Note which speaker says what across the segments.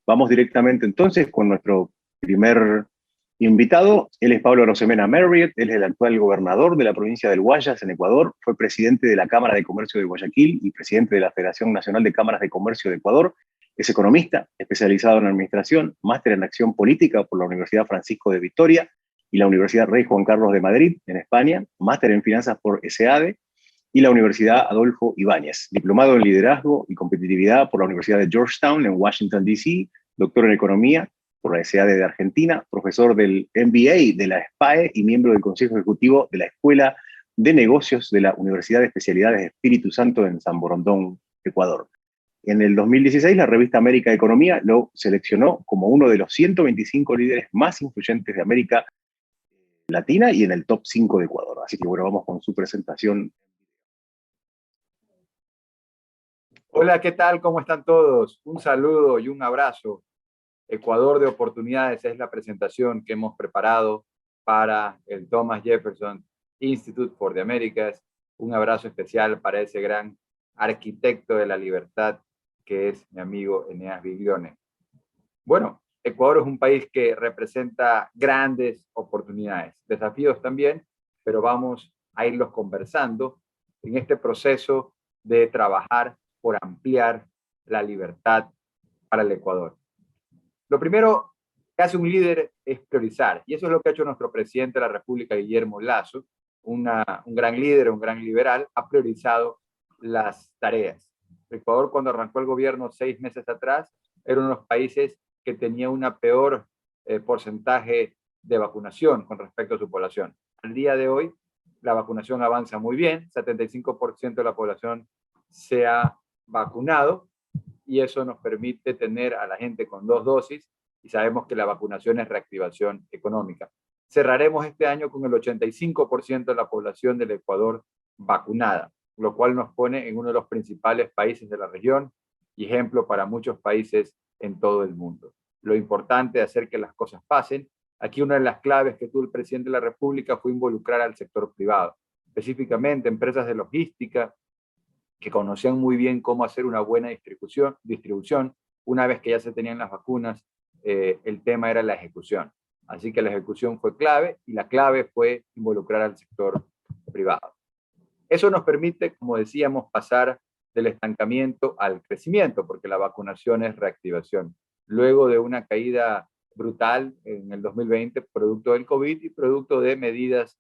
Speaker 1: Vamos directamente entonces con nuestro primer invitado. Él es Pablo Arosemena Merritt, él es el actual gobernador de la provincia del Guayas, en Ecuador. Fue presidente de la Cámara de Comercio de Guayaquil y presidente de la Federación Nacional de Cámaras de Comercio de Ecuador. Es economista, especializado en administración, máster en acción política por la Universidad Francisco de Vitoria y la Universidad Rey Juan Carlos de Madrid, en España, máster en finanzas por ESADE y la Universidad Adolfo Ibáñez, diplomado en liderazgo y competitividad por la Universidad de Georgetown en Washington, D.C., doctor en economía por la ESADE de Argentina, profesor del MBA de la SPAE y miembro del Consejo Ejecutivo de la Escuela de Negocios de la Universidad de Especialidades Espíritu Santo en San Borondón, Ecuador. En el 2016, la revista América Economía lo seleccionó como uno de los 125 líderes más influyentes de América Latina y en el top 5 de Ecuador. Así que bueno, vamos con su presentación.
Speaker 2: Hola, ¿qué tal? ¿Cómo están todos? Un saludo y un abrazo. Ecuador de Oportunidades es la presentación que hemos preparado para el Thomas Jefferson Institute for the Americas. Un abrazo especial para ese gran arquitecto de la libertad que es mi amigo Eneas Biglione. Bueno, Ecuador es un país que representa grandes oportunidades, desafíos también, pero vamos a irlos conversando en este proceso de trabajar por ampliar la libertad para el Ecuador. Lo primero que hace un líder es priorizar, y eso es lo que ha hecho nuestro presidente de la República, Guillermo Lasso, un gran líder, un gran liberal, ha priorizado las tareas. Ecuador, cuando arrancó el gobierno 6 meses atrás, era uno de los países que tenía una peor porcentaje de vacunación con respecto a su población. Al día de hoy, la vacunación avanza muy bien, 75% de la población se ha vacunado, y eso nos permite tener a la gente con 2 dosis, y sabemos que la vacunación es reactivación económica. Cerraremos este año con el 85% de la población del Ecuador vacunada, lo cual nos pone en uno de los principales países de la región y ejemplo para muchos países en todo el mundo. Lo importante es hacer que las cosas pasen. Aquí una de las claves que tuvo el presidente de la República fue involucrar al sector privado, específicamente empresas de logística, que conocían muy bien cómo hacer una buena distribución. Una vez que ya se tenían las vacunas, el tema era la ejecución. Así que la ejecución fue clave y la clave fue involucrar al sector privado. Eso nos permite, como decíamos, pasar del estancamiento al crecimiento, porque la vacunación es reactivación. Luego de una caída brutal en el 2020, producto del COVID y producto de medidas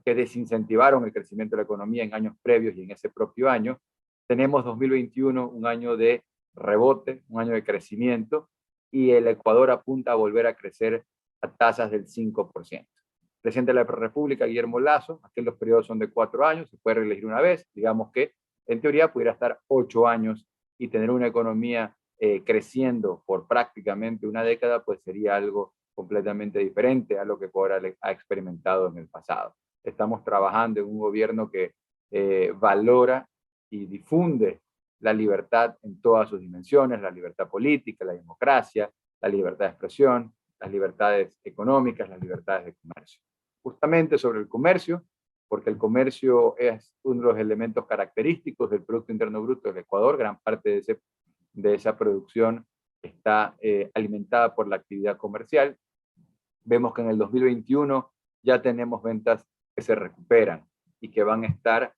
Speaker 2: que desincentivaron el crecimiento de la economía en años previos y en ese propio año, tenemos 2021 un año de rebote, un año de crecimiento, y el Ecuador apunta a volver a crecer a tasas del 5%. El presidente de la República, Guillermo Lasso, aquí los periodos son de 4 años, se puede reelegir una vez, digamos que en teoría pudiera estar 8 años y tener una economía creciendo por prácticamente una década, pues sería algo completamente diferente a lo que Ecuador ha experimentado en el pasado. Estamos trabajando en un gobierno que valora y difunde la libertad en todas sus dimensiones, la libertad política, la democracia, la libertad de expresión, las libertades económicas, las libertades de comercio. Justamente sobre el comercio, porque el comercio es uno de los elementos característicos del Producto Interno Bruto del Ecuador, gran parte de esa producción está alimentada por la actividad comercial. Vemos que en el 2021 ya tenemos ventas que se recuperan y que van a estar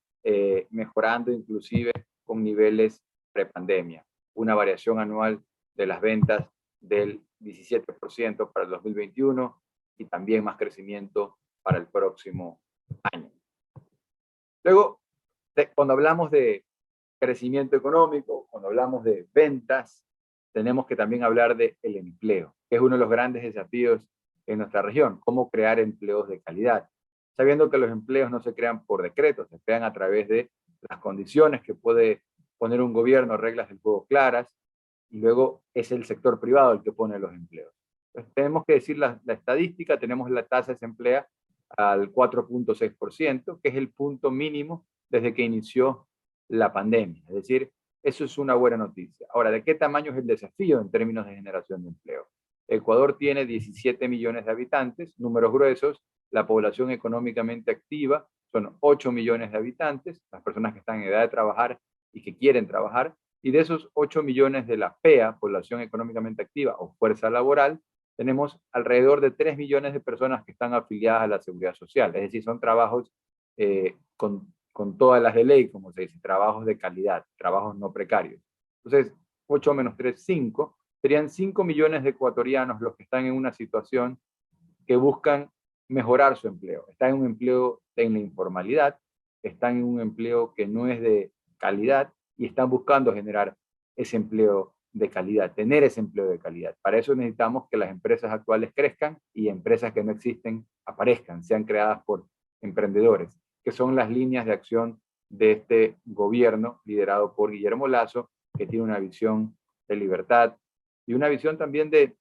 Speaker 2: mejorando inclusive con niveles prepandemia. Una variación anual de las ventas del 17% para el 2021 y también más crecimiento para el próximo año. Luego, cuando hablamos de crecimiento económico, cuando hablamos de ventas, tenemos que también hablar del empleo, que es uno de los grandes desafíos en nuestra región, cómo crear empleos de calidad, sabiendo que los empleos no se crean por decreto, se crean a través de las condiciones que puede poner un gobierno, reglas del juego claras, y luego es el sector privado el que pone los empleos. Entonces, tenemos que decir la estadística, tenemos la tasa de desempleo al 4.6%, que es el punto mínimo desde que inició la pandemia. Es decir, eso es una buena noticia. Ahora, ¿de qué tamaño es el desafío en términos de generación de empleo? Ecuador tiene 17 millones de habitantes, números gruesos. La población económicamente activa son 8 millones de habitantes, las personas que están en edad de trabajar y que quieren trabajar, Y de esos 8 millones de la PEA, población económicamente activa o fuerza laboral, tenemos alrededor de 3 millones de personas que están afiliadas a la seguridad social. Es decir, son trabajos con todas las de ley, como se dice, trabajos de calidad, trabajos no precarios. Entonces, 8 menos 3, 5. Serían 5 millones de ecuatorianos los que están en una situación que buscan mejorar su empleo. Están en un empleo en la informalidad, están en un empleo que no es de calidad y están buscando generar ese empleo de calidad, tener ese empleo de calidad. Para eso necesitamos que las empresas actuales crezcan y empresas que no existen aparezcan, sean creadas por emprendedores, que son las líneas de acción de este gobierno liderado por Guillermo Lasso, que tiene una visión de libertad y una visión también de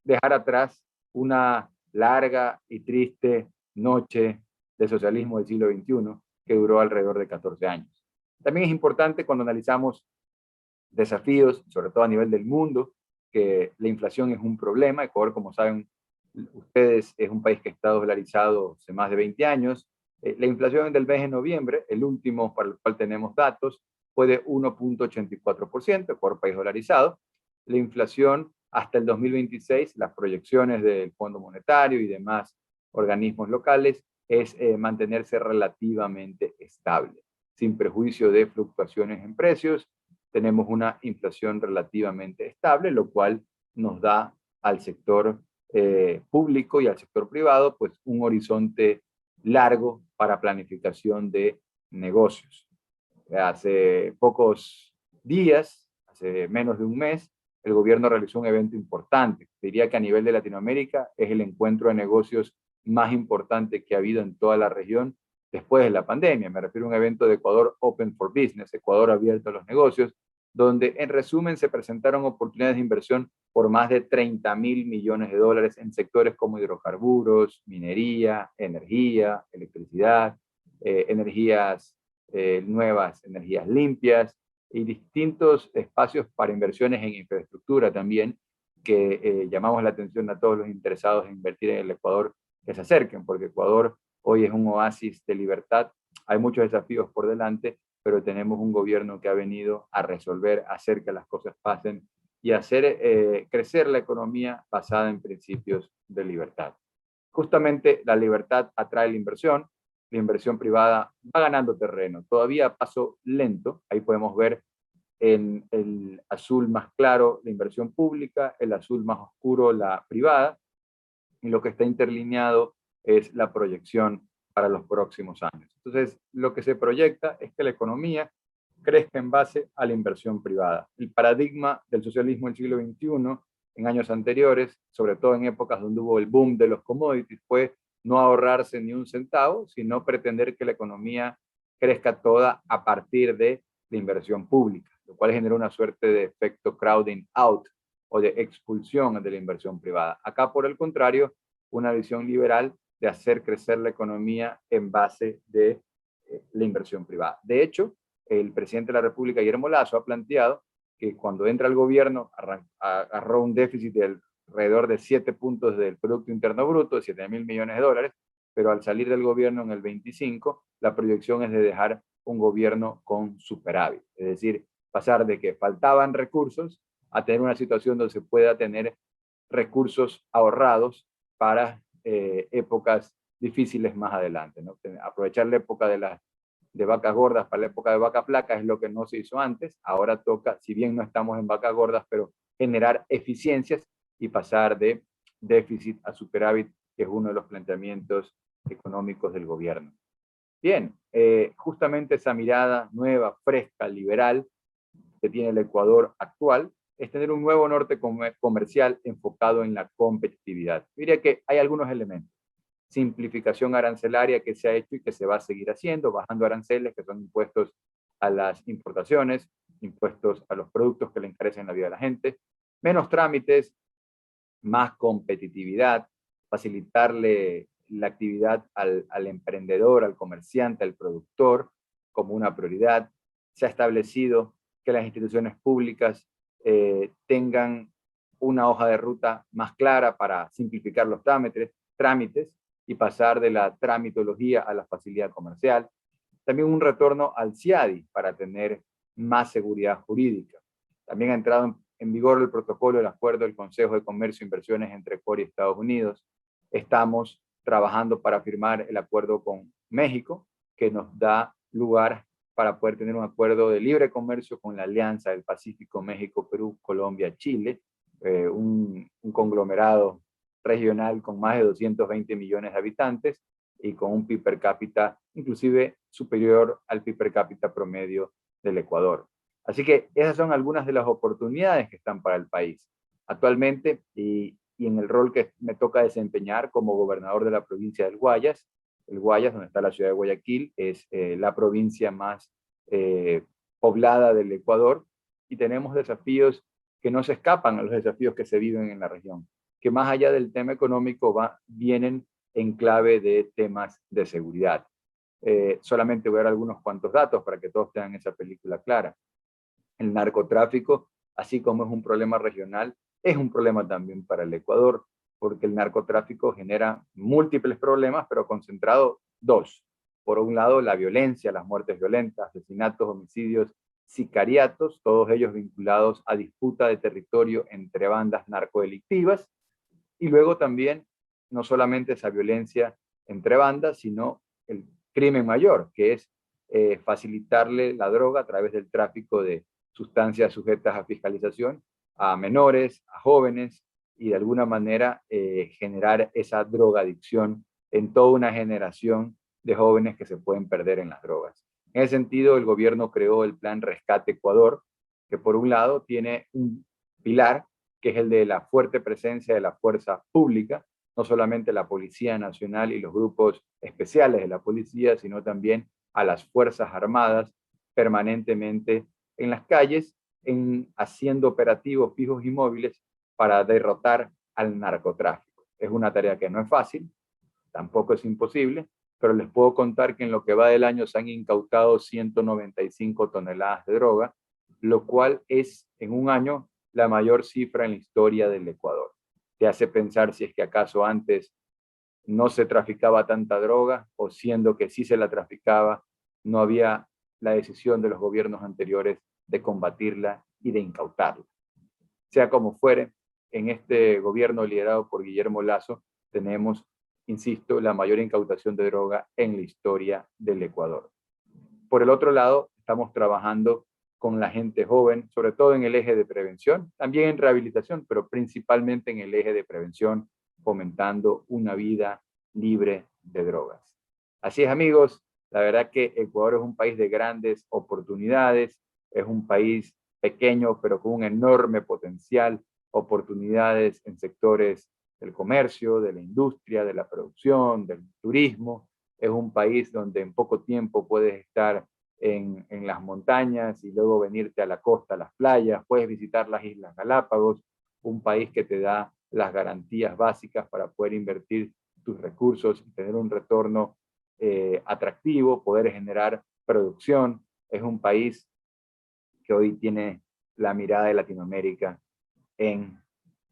Speaker 2: dejar atrás una larga y triste noche de socialismo del siglo XXI que duró alrededor de 14 años. También es importante cuando analizamos desafíos, sobre todo a nivel del mundo, que la inflación es un problema. Ecuador, como saben ustedes, es un país que está dolarizado hace más de 20 años. La inflación del mes de noviembre, el último para el cual tenemos datos, fue de 1.84%, por país dolarizado. La inflación hasta el 2026, las proyecciones del Fondo Monetario y demás organismos locales, es mantenerse relativamente estable, sin perjuicio de fluctuaciones en precios. Tenemos una inflación relativamente estable, lo cual nos da al sector público y al sector privado pues un horizonte largo para planificación de negocios. Hace pocos días, hace menos de un mes, el gobierno realizó un evento importante. Diría que a nivel de Latinoamérica es el encuentro de negocios más importante que ha habido en toda la región después de la pandemia. Me refiero a un evento de Ecuador Open for Business, Ecuador abierto a los negocios, donde en resumen se presentaron oportunidades de inversión por más de 30.000 millones de dólares en sectores como hidrocarburos, minería, energía, electricidad, energías nuevas, energías limpias y distintos espacios para inversiones en infraestructura también, que llamamos la atención a todos los interesados en invertir en el Ecuador que se acerquen, porque Ecuador hoy es un oasis de libertad. Hay muchos desafíos por delante, pero tenemos un gobierno que ha venido a resolver, a hacer que las cosas pasen y hacer crecer la economía basada en principios de libertad. Justamente la libertad atrae la inversión privada va ganando terreno, todavía a paso lento. Ahí podemos ver en el azul más claro la inversión pública, el azul más oscuro la privada, y lo que está interlineado es la proyección para los próximos años. Entonces, lo que se proyecta es que la economía crezca en base a la inversión privada. El paradigma del socialismo del siglo XXI en años anteriores, sobre todo en épocas donde hubo el boom de los commodities, fue no ahorrarse ni un centavo, sino pretender que la economía crezca toda a partir de la inversión pública, lo cual genera una suerte de efecto crowding out o de expulsión de la inversión privada. Acá, por el contrario, una visión liberal de hacer crecer la economía en base de la inversión privada. De hecho, el presidente de la República, Guillermo Lasso, ha planteado que cuando entra al gobierno agarró un déficit de alrededor de 7 puntos del Producto Interno Bruto, de 7.000 millones de dólares, pero al salir del gobierno en el 25, la proyección es de dejar un gobierno con superávit, es decir, pasar de que faltaban recursos a tener una situación donde se pueda tener recursos ahorrados para épocas difíciles más adelante, ¿no? Aprovechar la época de vacas gordas para la época de vacas flacas es lo que no se hizo antes. Ahora toca, si bien no estamos en vacas gordas, pero generar eficiencias y pasar de déficit a superávit, que es uno de los planteamientos económicos del gobierno. Bien, justamente esa mirada nueva, fresca, liberal que tiene el Ecuador actual es tener un nuevo norte comercial enfocado en la competitividad. Diría que hay algunos elementos. Simplificación arancelaria que se ha hecho y que se va a seguir haciendo, bajando aranceles que son impuestos a las importaciones, impuestos a los productos que le encarecen la vida de la gente, menos trámites, más competitividad, facilitarle la actividad al emprendedor, al comerciante, al productor como una prioridad. Se ha establecido que las instituciones públicas tengan una hoja de ruta más clara para simplificar los trámites y pasar de la tramitología a la facilidad comercial. También un retorno al CIADI para tener más seguridad jurídica. También ha entrado en vigor el protocolo del acuerdo del Consejo de Comercio e Inversiones entre Ecuador y Estados Unidos. Estamos trabajando para firmar el acuerdo con México, que nos da lugar para poder tener un acuerdo de libre comercio con la Alianza del Pacífico, México, Perú, Colombia, Chile, un conglomerado regional con más de 220 millones de habitantes y con un PIB per cápita inclusive superior al PIB per cápita promedio del Ecuador. Así que esas son algunas de las oportunidades que están para el país. Actualmente, y en el rol que me toca desempeñar como gobernador de la provincia del Guayas, el Guayas, donde está la ciudad de Guayaquil, es la provincia más poblada del Ecuador, y tenemos desafíos que no se escapan a los desafíos que se viven en la región, que más allá del tema económico vienen en clave de temas de seguridad. Solamente voy a dar algunos cuantos datos para que todos tengan esa película clara. El narcotráfico, así como es un problema regional, es un problema también para el Ecuador, porque el narcotráfico genera múltiples problemas, pero concentrado dos. Por un lado, la violencia, las muertes violentas, asesinatos, homicidios, sicariatos, todos ellos vinculados a disputa de territorio entre bandas narcodelictivas, y luego también no solamente esa violencia entre bandas, sino el crimen mayor, que es facilitarle la droga a través del tráfico de sustancias sujetas a fiscalización a menores, a jóvenes, y de alguna manera generar esa drogadicción en toda una generación de jóvenes que se pueden perder en las drogas. En ese sentido, el gobierno creó el Plan Rescate Ecuador, que por un lado tiene un pilar, que es el de la fuerte presencia de la fuerza pública, no solamente la Policía Nacional y los grupos especiales de la policía, sino también a las Fuerzas Armadas permanentemente en las calles, haciendo operativos fijos y móviles para derrotar al narcotráfico. Es una tarea que no es fácil, tampoco es imposible, pero les puedo contar que en lo que va del año se han incautado 195 toneladas de droga, lo cual es en un año la mayor cifra en la historia del Ecuador. Te hace pensar si es que acaso antes no se traficaba tanta droga, o siendo que sí se la traficaba, no había la decisión de los gobiernos anteriores de combatirla y de incautarla. Sea como fuere, en este gobierno liderado por Guillermo Lasso tenemos, insisto, la mayor incautación de droga en la historia del Ecuador. Por el otro lado, estamos trabajando con la gente joven, sobre todo en el eje de prevención, también en rehabilitación, pero principalmente en el eje de prevención, fomentando una vida libre de drogas. Así es, amigos, la verdad que Ecuador es un país de grandes oportunidades, es un país pequeño, pero con un enorme potencial, oportunidades en sectores del comercio, de la industria, de la producción, del turismo. Es un país donde en poco tiempo puedes estar en las montañas y luego venirte a la costa, a las playas, puedes visitar las Islas Galápagos, un país que te da las garantías básicas para poder invertir tus recursos y tener un retorno atractivo, poder generar producción. Es un país que hoy tiene la mirada de Latinoamérica en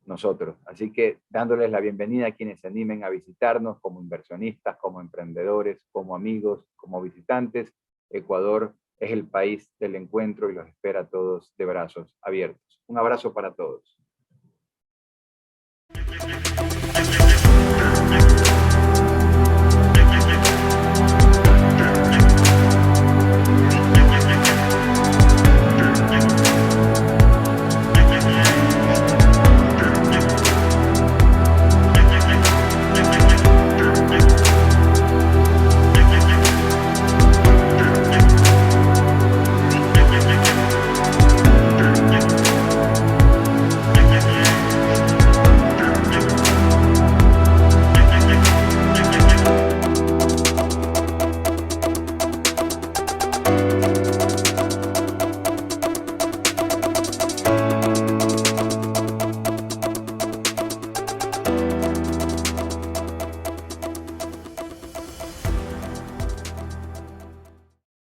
Speaker 2: nosotros. Así que dándoles la bienvenida a quienes se animen a visitarnos como inversionistas, como emprendedores, como amigos, como visitantes. Ecuador es el país del encuentro y los espera a todos de brazos abiertos. Un abrazo para todos.